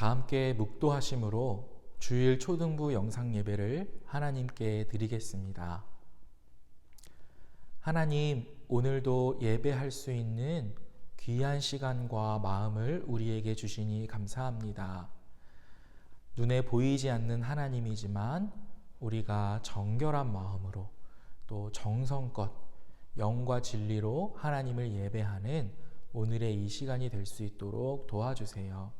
다 함께 묵도하심으로 주일 초등부 영상 예배를 하나님께 드리겠습니다. 하나님, 오늘도 예배할 수 있는 귀한 시간과 마음을 우리에게 주시니 감사합니다. 눈에 보이지 않는 하나님이지만 우리가 정결한 마음으로 또 정성껏 영과 진리로 하나님을 예배하는 오늘의 이 시간이 될 수 있도록 도와주세요.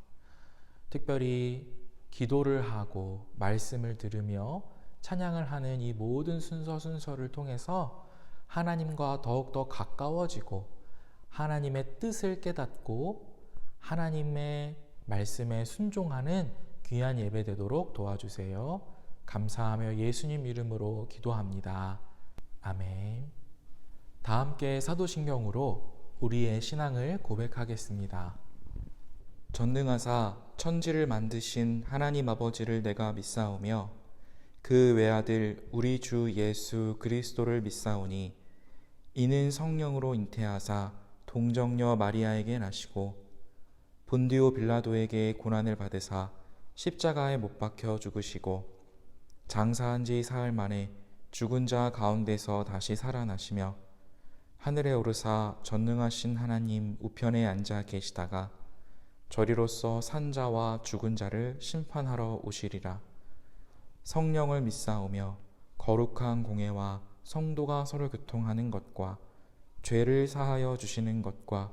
특별히 기도를 하고 말씀을 들으며 찬양을 하는 이 모든 순서를 통해서 하나님과 더욱더 가까워지고 하나님의 뜻을 깨닫고 하나님의 말씀에 순종하는 귀한 예배 되도록 도와주세요. 감사하며 예수님 이름으로 기도합니다. 아멘. 다 함께 사도신경으로 우리의 신앙을 고백하겠습니다. 전능하사 천지를 만드신 하나님 아버지를 내가 믿사오며 그 외아들 우리 주 예수 그리스도를 믿사오니 이는 성령으로 잉태하사 동정녀 마리아에게 나시고 본디오 빌라도에게 고난을 받으사 십자가에 못 박혀 죽으시고 장사한 지 사흘 만에 죽은 자 가운데서 다시 살아나시며 하늘에 오르사 전능하신 하나님 우편에 앉아 계시다가 저리로서 산 자와 죽은 자를 심판하러 오시리라. 성령을 믿사오며 거룩한 공회와 성도가 서로 교통하는 것과 죄를 사하여 주시는 것과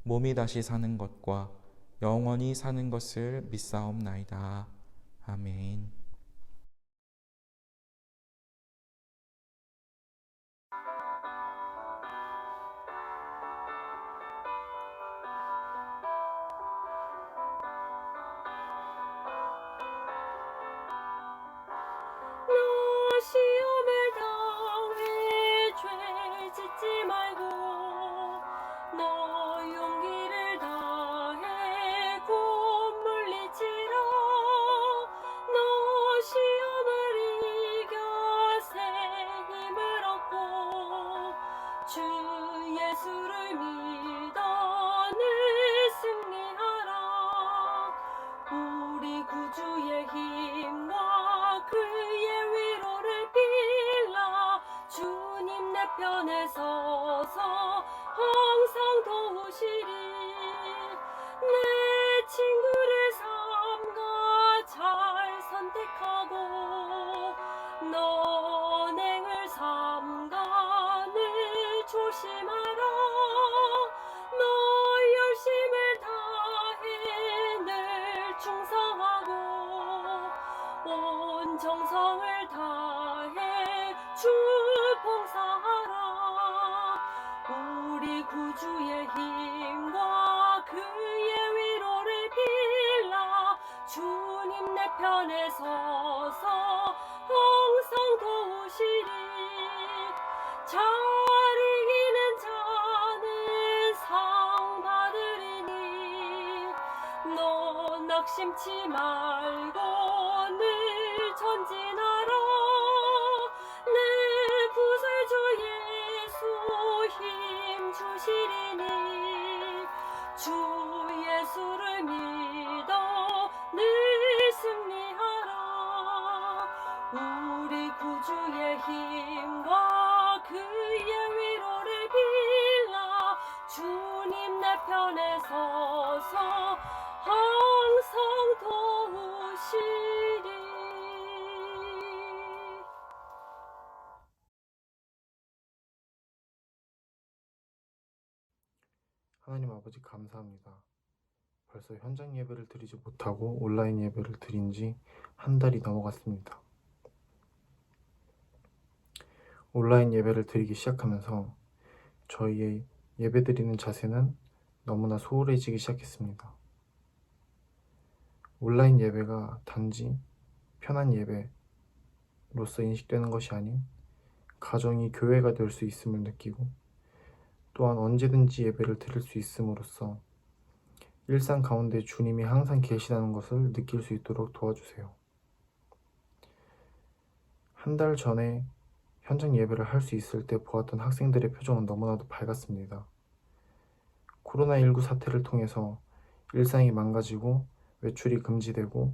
몸이 다시 사는 것과 영원히 사는 것을 믿사옵나이다. 아멘. 시험을 당해 죄 짓지 말고 너 용기를 다해 곧 물리치라. 너 시험을 이겨 새 힘을 얻고 주 예수를 믿어 늘 승리하라. 우리 구주의 힘과 그의 위로를 빌라. 주님 내 편에 서서 항상 도우시리. 내 친구를 삼가 잘 선택하고 너 언행을 삼가 늘 조심하라. 너 열심을 다해 늘 충성하고 온 정성을 다해 주 봉사하라. 우리 구주의 힘과 그의 위로를 빌라. 주님 내 편에 서서 항상 도우시리. 잘 이기는 자는 상 받으리니 너 낙심치 말고 늘 전진하라. 내 구세주 예수 힘 주시리니 주 예수를 믿어 늘 승리하라. 우리 구주의 힘과 그의 위로를 빌라. 주님 내 편에 서서 항상 도우시리. 하나님 아버지 감사합니다. 벌써 현장 예배를 드리지 못하고 온라인 예배를 드린 지 한 달이 넘어갔습니다. 온라인 예배를 드리기 시작하면서 저희의 예배 드리는 자세는 너무나 소홀해지기 시작했습니다. 온라인 예배가 단지 편한 예배로서 인식되는 것이 아닌 가정이 교회가 될 수 있음을 느끼고 또한 언제든지 예배를 드릴 수 있음으로써 일상 가운데 주님이 항상 계시다는 것을 느낄 수 있도록 도와주세요. 한 달 전에 현장 예배를 할 수 있을 때 보았던 학생들의 표정은 너무나도 밝았습니다. 코로나19 사태를 통해서 일상이 망가지고 외출이 금지되고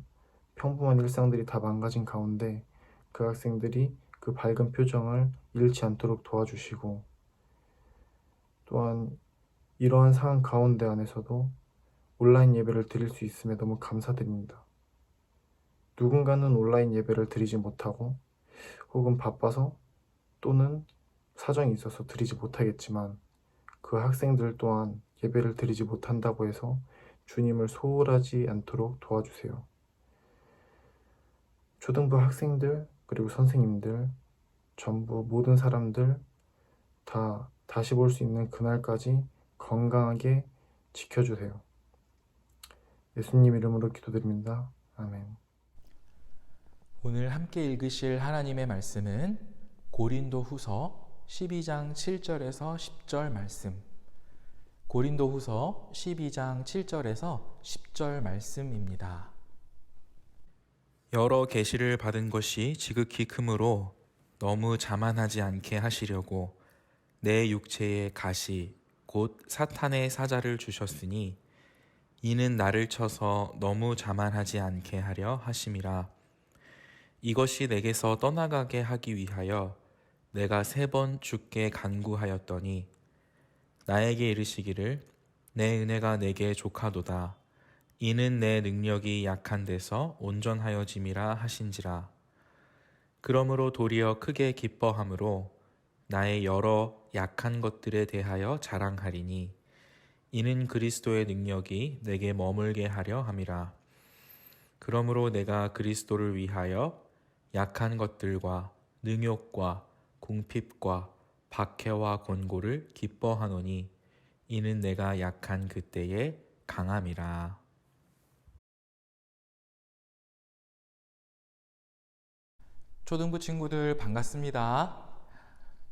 평범한 일상들이 다 망가진 가운데 그 학생들이 그 밝은 표정을 잃지 않도록 도와주시고, 또한 이러한 상황 가운데 안에서도 온라인 예배를 드릴 수 있음에 너무 감사드립니다. 누군가는 온라인 예배를 드리지 못하고 혹은 바빠서 또는 사정이 있어서 드리지 못하겠지만, 그 학생들 또한 예배를 드리지 못한다고 해서 주님을 소홀하지 않도록 도와주세요. 초등부 학생들 그리고 선생님들 전부 모든 사람들 다 다시 볼 수 있는 그날까지 건강하게 지켜주세요. 예수님 이름으로 기도드립니다. 아멘. 오늘 함께 읽으실 하나님의 말씀은 고린도후서 12장 7절에서 10절 말씀. 고린도후서 12장 7절에서 10절 말씀입니다. 여러 계시를 받은 것이 지극히 크므로 너무 자만하지 않게 하시려고 내 육체에 가시 곧 사탄의 사자를 주셨으니 이는 나를 쳐서 너무 자만하지 않게 하려 하심이라. 이것이 내게서 떠나가게 하기 위하여 내가 3번 주께 간구하였더니 나에게 이르시기를 내 은혜가 내게 족하도다. 이는 내 능력이 약한 데서 온전하여짐이라 하신지라. 그러므로 도리어 크게 기뻐함으로 나의 여러 약한 것들에 대하여 자랑하리니 이는 그리스도의 능력이 내게 머물게 하려 함이라. 그러므로 내가 그리스도를 위하여 약한 것들과 능욕과 궁핍과 박해와 권고를 기뻐하노니 이는 내가 약한 그때에 강함이라. 초등부 친구들 반갑습니다.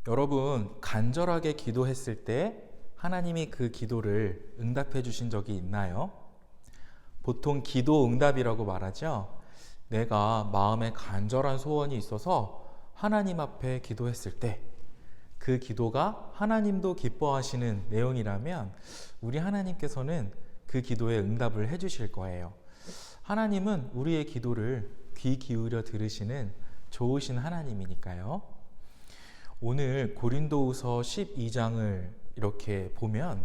여러분, 간절하게 기도했을 때 하나님이 그 기도를 응답해 주신 적이 있나요? 보통 기도 응답이라고 말하죠. 내가 마음에 간절한 소원이 있어서 하나님 앞에 기도했을 때 그 기도가 하나님도 기뻐하시는 내용이라면 우리 하나님께서는 그 기도에 응답을 해 주실 거예요. 하나님은 우리의 기도를 귀 기울여 들으시는 좋으신 하나님이니까요. 오늘 고린도후서 12장을 이렇게 보면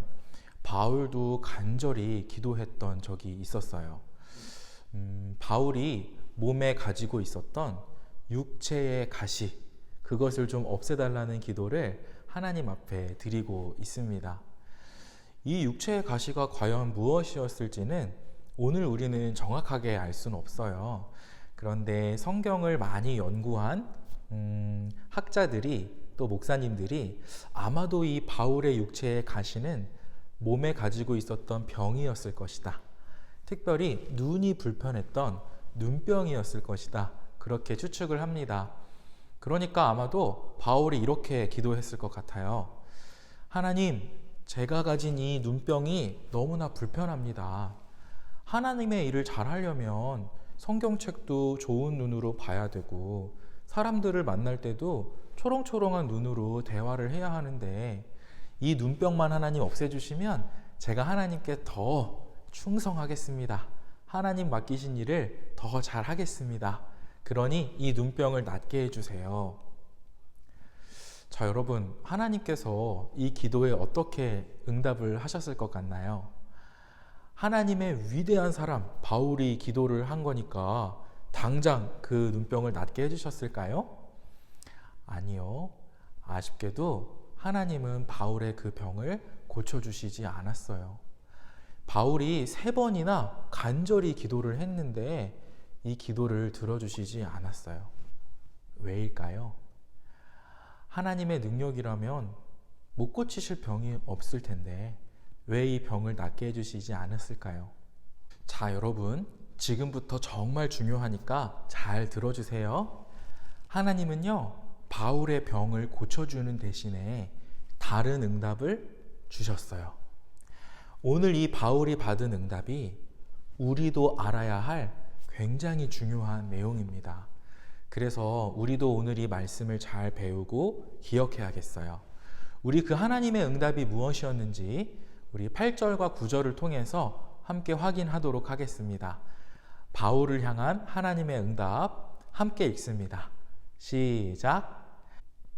바울도 간절히 기도했던 적이 있었어요. 바울이 몸에 가지고 있었던 육체의 가시, 그것을 좀 없애달라는 기도를 하나님 앞에 드리고 있습니다. 이 육체의 가시가 과연 무엇이었을지는 오늘 우리는 정확하게 알 수는 없어요. 그런데 성경을 많이 연구한 학자들이 또 목사님들이 아마도 이 바울의 육체의 가시는 몸에 가지고 있었던 병이었을 것이다. 특별히 눈이 불편했던 눈병이었을 것이다. 그렇게 추측을 합니다. 그러니까 아마도 바울이 이렇게 기도했을 것 같아요. 하나님, 제가 가진 이 눈병이 너무나 불편합니다. 하나님의 일을 잘 하려면 성경책도 좋은 눈으로 봐야 되고 사람들을 만날 때도 초롱초롱한 눈으로 대화를 해야 하는데 이 눈병만 하나님 없애주시면 제가 하나님께 더 충성하겠습니다. 하나님 맡기신 일을 더 잘하겠습니다. 그러니 이 눈병을 낫게 해주세요. 자, 여러분, 하나님께서 이 기도에 어떻게 응답을 하셨을 것 같나요? 하나님의 위대한 사람 바울이 기도를 한 거니까 당장 그 눈병을 낫게 해주셨을까요? 아니요. 아쉽게도 하나님은 바울의 그 병을 고쳐주시지 않았어요. 바울이 3번이나 간절히 기도를 했는데 이 기도를 들어주시지 않았어요. 왜일까요? 하나님의 능력이라면 못 고치실 병이 없을 텐데 왜 이 병을 낫게 해주시지 않았을까요? 자, 여러분, 지금부터 정말 중요하니까 잘 들어주세요. 하나님은요, 바울의 병을 고쳐주는 대신에 다른 응답을 주셨어요. 오늘 이 바울이 받은 응답이 우리도 알아야 할 굉장히 중요한 내용입니다. 그래서 우리도 오늘 이 말씀을 잘 배우고 기억해야겠어요. 우리 그 하나님의 응답이 무엇이었는지 우리 8절과 9절을 통해서 함께 확인하도록 하겠습니다. 바울을 향한 하나님의 응답 함께 읽습니다. 시작.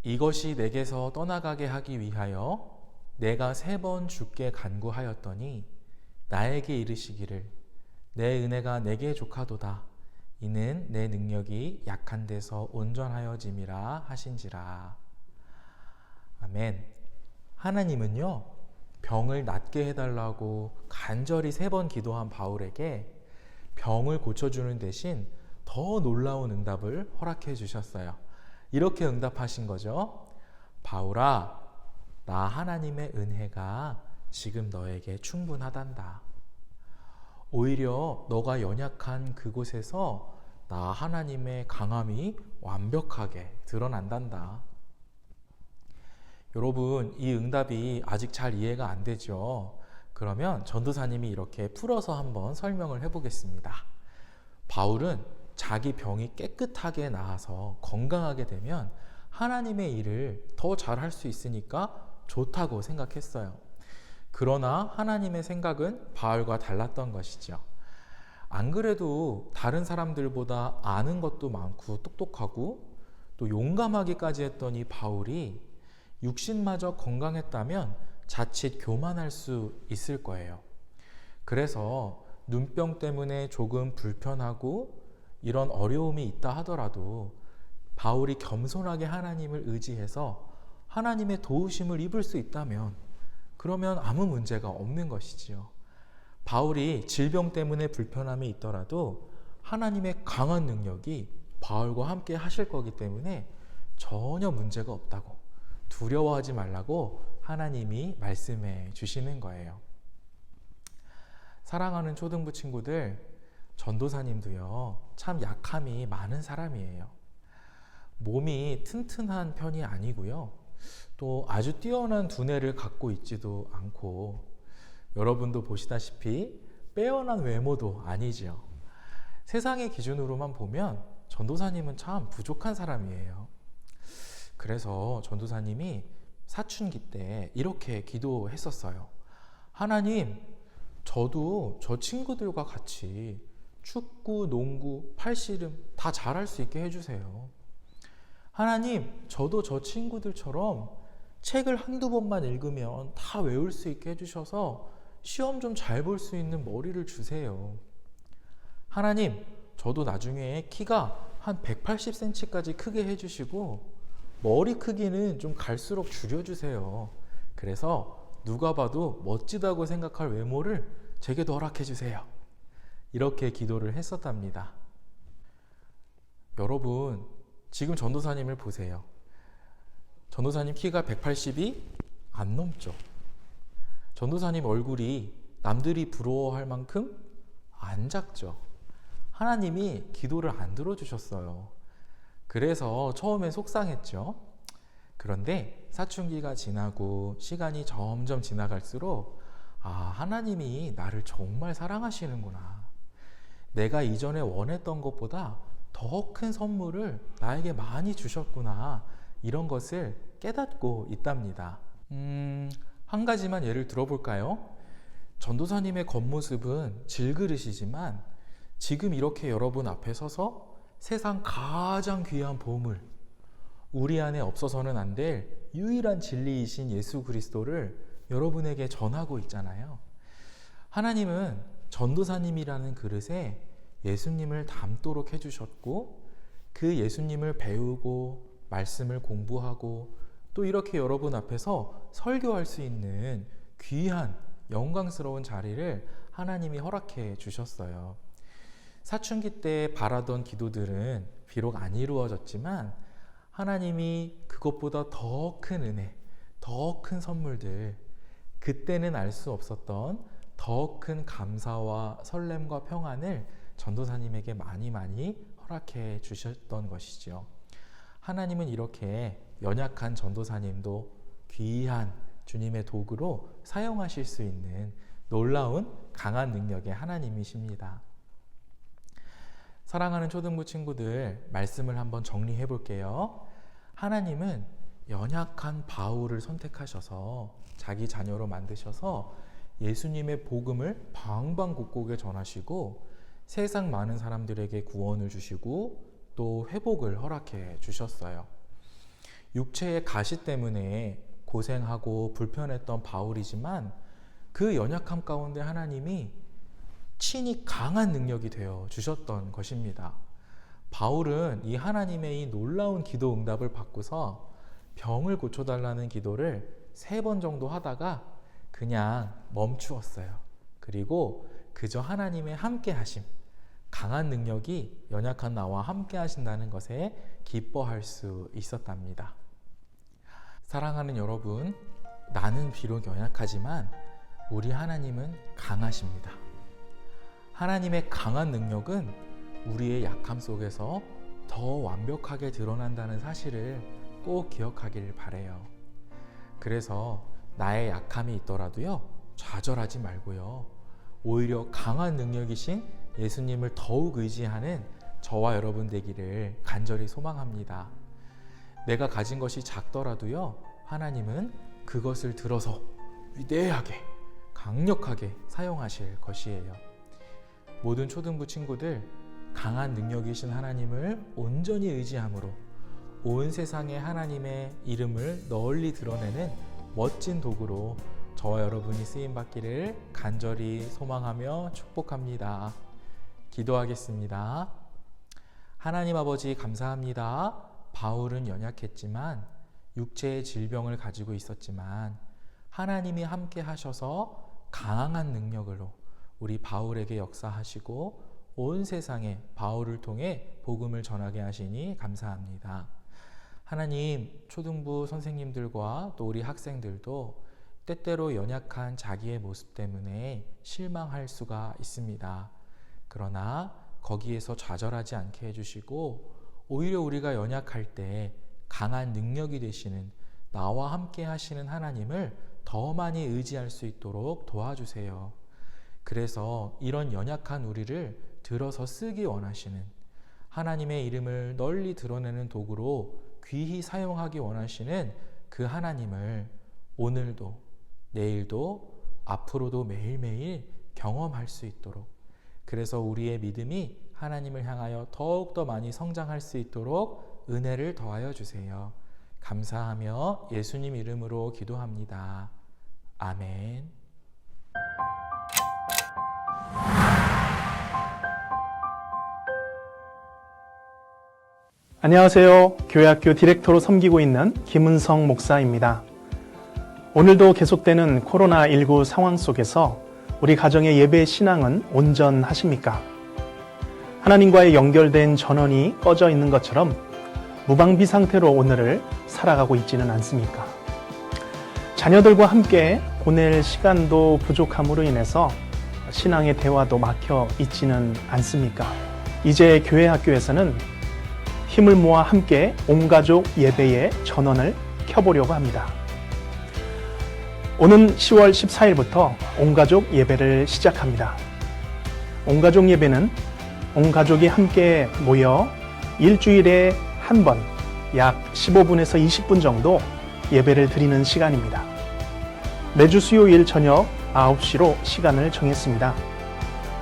이것이 내게서 떠나가게 하기 위하여 내가 3번 주께 간구하였더니 나에게 이르시기를 내 은혜가 내게 족하도다. 이는 내 능력이 약한 데서 온전하여짐이라 하신지라. 아멘. 하나님은요, 병을 낫게 해달라고 간절히 3번 기도한 바울에게 병을 고쳐주는 대신 더 놀라운 응답을 허락해 주셨어요. 이렇게 응답하신 거죠. 바울아, 나 하나님의 은혜가 지금 너에게 충분하단다. 오히려 너가 연약한 그곳에서 나 하나님의 강함이 완벽하게 드러난단다. 여러분, 이 응답이 아직 잘 이해가 안 되죠? 그러면 전도사님이 이렇게 풀어서 한번 설명을 해보겠습니다. 바울은 자기 병이 깨끗하게 나아서 건강하게 되면 하나님의 일을 더 잘할 수 있으니까 좋다고 생각했어요. 그러나 하나님의 생각은 바울과 달랐던 것이죠. 안 그래도 다른 사람들보다 아는 것도 많고 똑똑하고 또 용감하기까지 했던 이 바울이 육신마저 건강했다면 자칫 교만할 수 있을 거예요. 그래서 눈병 때문에 조금 불편하고 이런 어려움이 있다 하더라도 바울이 겸손하게 하나님을 의지해서 하나님의 도우심을 입을 수 있다면 그러면 아무 문제가 없는 것이지요. 바울이 질병 때문에 불편함이 있더라도 하나님의 강한 능력이 바울과 함께 하실 거기 때문에 전혀 문제가 없다고, 두려워하지 말라고 하나님이 말씀해 주시는 거예요. 사랑하는 초등부 친구들, 전도사님도요, 참 약함이 많은 사람이에요. 몸이 튼튼한 편이 아니고요, 또 아주 뛰어난 두뇌를 갖고 있지도 않고, 여러분도 보시다시피 빼어난 외모도 아니죠. 세상의 기준으로만 보면 전도사님은 참 부족한 사람이에요. 그래서 전도사님이 사춘기 때 이렇게 기도했었어요. 하나님, 저도 저 친구들과 같이 축구, 농구, 팔씨름 다 잘할 수 있게 해주세요. 하나님, 저도 저 친구들처럼 책을 한두 번만 읽으면 다 외울 수 있게 해주셔서 시험 좀 잘 볼 수 있는 머리를 주세요. 하나님, 저도 나중에 키가 한 180cm까지 크게 해주시고 머리 크기는 좀 갈수록 줄여주세요. 그래서 누가 봐도 멋지다고 생각할 외모를 제게도 허락해주세요. 이렇게 기도를 했었답니다. 여러분, 지금 전도사님을 보세요. 전도사님 키가 180이 안 넘죠. 전도사님 얼굴이 남들이 부러워할 만큼 안 작죠. 하나님이 기도를 안 들어주셨어요. 그래서 처음엔 속상했죠. 그런데 사춘기가 지나고 시간이 점점 지나갈수록 하나님이 나를 정말 사랑하시는구나. 내가 이전에 원했던 것보다 더 큰 선물을 나에게 많이 주셨구나. 이런 것을 깨닫고 있답니다. 한 가지만 예를 들어볼까요? 전도사님의 겉모습은 질그릇이지만 지금 이렇게 여러분 앞에 서서 세상 가장 귀한 보물, 우리 안에 없어서는 안 될 유일한 진리이신 예수 그리스도를 여러분에게 전하고 있잖아요. 하나님은 전도사님이라는 그릇에 예수님을 담도록 해주셨고, 그 예수님을 배우고 말씀을 공부하고 또 이렇게 여러분 앞에서 설교할 수 있는 귀한 영광스러운 자리를 하나님이 허락해 주셨어요. 사춘기 때 바라던 기도들은 비록 안 이루어졌지만 하나님이 그것보다 더 큰 은혜, 더 큰 선물들, 그때는 알 수 없었던 더 큰 감사와 설렘과 평안을 전도사님에게 많이 허락해 주셨던 것이죠. 하나님은 이렇게 연약한 전도사님도 귀한 주님의 도구로 사용하실 수 있는 놀라운 강한 능력의 하나님이십니다. 사랑하는 초등부 친구들, 말씀을 한번 정리해 볼게요. 하나님은 연약한 바울을 선택하셔서 자기 자녀로 만드셔서 예수님의 복음을 방방곡곡에 전하시고 세상 많은 사람들에게 구원을 주시고 또 회복을 허락해 주셨어요. 육체의 가시 때문에 고생하고 불편했던 바울이지만 그 연약함 가운데 하나님이 친히 강한 능력이 되어 주셨던 것입니다. 바울은 이 하나님의 이 놀라운 기도 응답을 받고서 병을 고쳐달라는 기도를 3번 정도 하다가 그냥 멈추었어요. 그리고 그저 하나님의 함께 하심, 강한 능력이 연약한 나와 함께 하신다는 것에 기뻐할 수 있었답니다. 사랑하는 여러분, 나는 비록 연약하지만 우리 하나님은 강하십니다. 하나님의 강한 능력은 우리의 약함 속에서 더 완벽하게 드러난다는 사실을 꼭 기억하길 바라요. 그래서 나의 약함이 있더라도요, 좌절하지 말고요, 오히려 강한 능력이신 예수님을 더욱 의지하는 저와 여러분 되기를 간절히 소망합니다. 내가 가진 것이 작더라도요, 하나님은 그것을 들어서 위대하게, 강력하게 사용하실 것이에요. 모든 초등부 친구들, 강한 능력이신 하나님을 온전히 의지함으로 온 세상에 하나님의 이름을 널리 드러내는 멋진 도구로 저와 여러분이 쓰임받기를 간절히 소망하며 축복합니다. 기도하겠습니다. 하나님 아버지 감사합니다. 바울은 연약했지만 육체의 질병을 가지고 있었지만 하나님이 함께 하셔서 강한 능력으로 우리 바울에게 역사하시고 온 세상에 바울을 통해 복음을 전하게 하시니 감사합니다. 하나님, 초등부 선생님들과 또 우리 학생들도 때때로 연약한 자기의 모습 때문에 실망할 수가 있습니다. 그러나 거기에서 좌절하지 않게 해주시고 오히려 우리가 연약할 때 강한 능력이 되시는 나와 함께 하시는 하나님을 더 많이 의지할 수 있도록 도와주세요. 그래서 이런 연약한 우리를 들어서 쓰기 원하시는 하나님의 이름을 널리 드러내는 도구로 귀히 사용하기 원하시는 그 하나님을 오늘도 내일도 앞으로도 매일매일 경험할 수 있도록, 그래서 우리의 믿음이 하나님을 향하여 더욱더 많이 성장할 수 있도록 은혜를 더하여 주세요. 감사하며 예수님 이름으로 기도합니다. 아멘. 안녕하세요. 교회학교 디렉터로 섬기고 있는 김은성 목사입니다. 오늘도 계속되는 코로나19 상황 속에서 우리 가정의 예배 신앙은 온전하십니까? 하나님과의 연결된 전원이 꺼져 있는 것처럼 무방비 상태로 오늘을 살아가고 있지는 않습니까? 자녀들과 함께 보낼 시간도 부족함으로 인해서 신앙의 대화도 막혀 있지는 않습니까? 이제 교회 학교에서는 힘을 모아 함께 온가족 예배의 전원을 켜보려고 합니다. 오는 10월 14일부터 온가족 예배를 시작합니다. 온가족 예배는 온 가족이 함께 모여 일주일에 한 번 약 15분에서 20분 정도 예배를 드리는 시간입니다. 매주 수요일 저녁 9시로 시간을 정했습니다.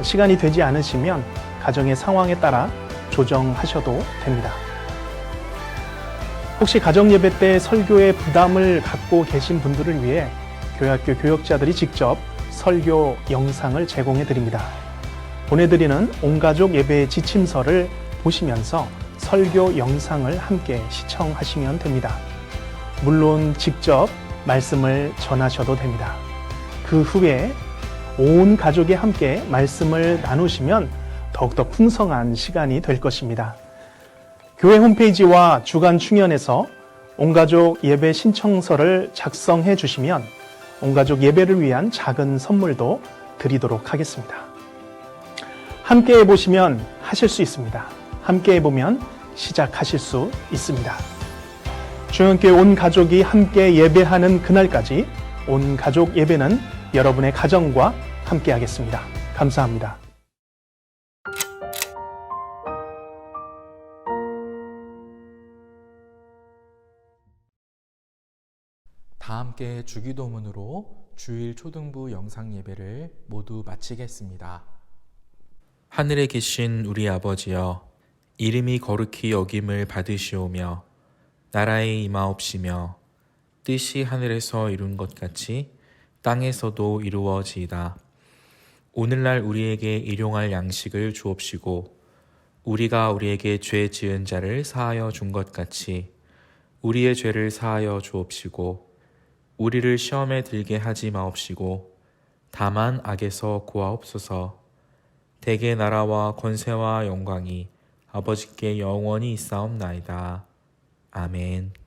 시간이 되지 않으시면 가정의 상황에 따라 조정하셔도 됩니다. 혹시 가정예배 때 설교에 부담을 갖고 계신 분들을 위해 교회학교 교역자들이 직접 설교 영상을 제공해 드립니다. 보내드리는 온가족 예배 지침서를 보시면서 설교 영상을 함께 시청하시면 됩니다. 물론 직접 말씀을 전하셔도 됩니다. 그 후에 온 가족이 함께 말씀을 나누시면 더욱더 풍성한 시간이 될 것입니다. 교회 홈페이지와 주간 충연에서 온가족 예배 신청서를 작성해 주시면 온가족 예배를 위한 작은 선물도 드리도록 하겠습니다. 함께 해보시면 하실 수 있습니다. 함께 해보면 시작하실 수 있습니다. 중앙교회 온 가족이 함께 예배하는 그날까지 온 가족 예배는 여러분의 가정과 함께 하겠습니다. 감사합니다. 다 함께 주기도문으로 주일 초등부 영상 예배를 모두 마치겠습니다. 하늘에 계신 우리 아버지여, 이름이 거룩히 여김을 받으시오며 나라의 임하옵시며 뜻이 하늘에서 이룬 것 같이 땅에서도 이루어지이다. 오늘날 우리에게 일용할 양식을 주옵시고 우리가 우리에게 죄 지은 자를 사하여 준 것 같이 우리의 죄를 사하여 주옵시고 우리를 시험에 들게 하지 마옵시고 다만 악에서 구하옵소서. 대개 나라와 권세와 영광이 아버지께 영원히 있사옵나이다. 아멘.